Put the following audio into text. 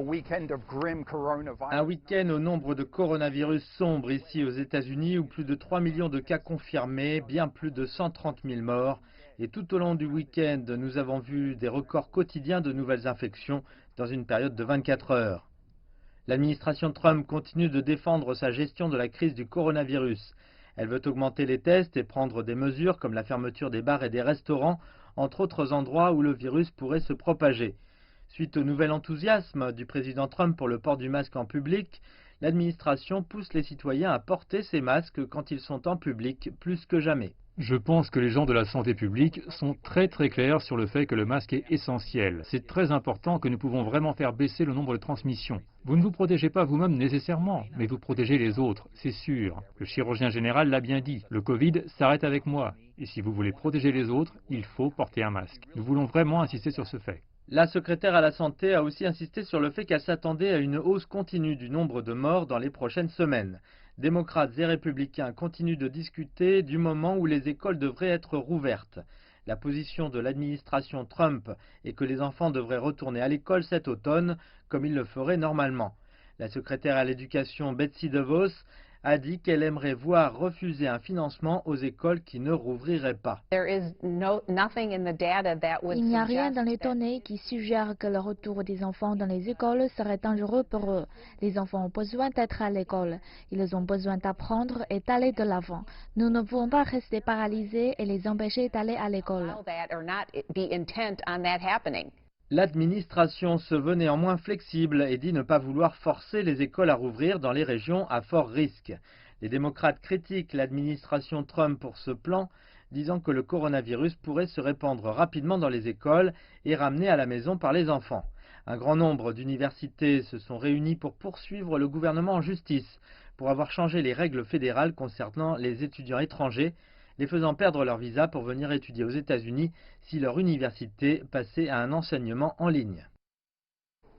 Un week-end au nombre de coronavirus sombre ici aux États-Unis où plus de 3 millions de cas confirmés, bien plus de 130 000 morts. Et tout au long du week-end, nous avons vu des records quotidiens de nouvelles infections dans une période de 24 heures. L'administration Trump continue de défendre sa gestion de la crise du coronavirus. Elle veut augmenter les tests et prendre des mesures comme la fermeture des bars et des restaurants, entre autres endroits où le virus pourrait se propager. Suite au nouvel enthousiasme du président Trump pour le port du masque en public, l'administration pousse les citoyens à porter ces masques quand ils sont en public plus que jamais. Je pense que les gens de la santé publique sont très clairs sur le fait que le masque est essentiel. C'est très important que nous pouvons vraiment faire baisser le nombre de transmissions. Vous ne vous protégez pas vous-même nécessairement, mais vous protégez les autres, c'est sûr. Le chirurgien général l'a bien dit, le Covid s'arrête avec moi. Et si vous voulez protéger les autres, il faut porter un masque. Nous voulons vraiment insister sur ce fait. La secrétaire à la Santé a aussi insisté sur le fait qu'elle s'attendait à une hausse continue du nombre de morts dans les prochaines semaines. Démocrates et républicains continuent de discuter du moment où les écoles devraient être rouvertes. La position de l'administration Trump est que les enfants devraient retourner à l'école cet automne, comme ils le feraient normalement. La secrétaire à l'éducation Betsy DeVos a dit qu'elle aimerait voir refuser un financement aux écoles qui ne rouvriraient pas. Il n'y a rien dans les données qui suggère que le retour des enfants dans les écoles serait dangereux pour eux. Les enfants ont besoin d'être à l'école. Ils ont besoin d'apprendre et d'aller de l'avant. Nous ne pouvons pas rester paralysés et les empêcher d'aller à l'école. L'administration se veut néanmoins flexible et dit ne pas vouloir forcer les écoles à rouvrir dans les régions à fort risque. Les démocrates critiquent l'administration Trump pour ce plan, disant que le coronavirus pourrait se répandre rapidement dans les écoles et ramené à la maison par les enfants. Un grand nombre d'universités se sont réunies pour poursuivre le gouvernement en justice, pour avoir changé les règles fédérales concernant les étudiants étrangers, les faisant perdre leur visa pour venir étudier aux États-Unis si leur université passait à un enseignement en ligne.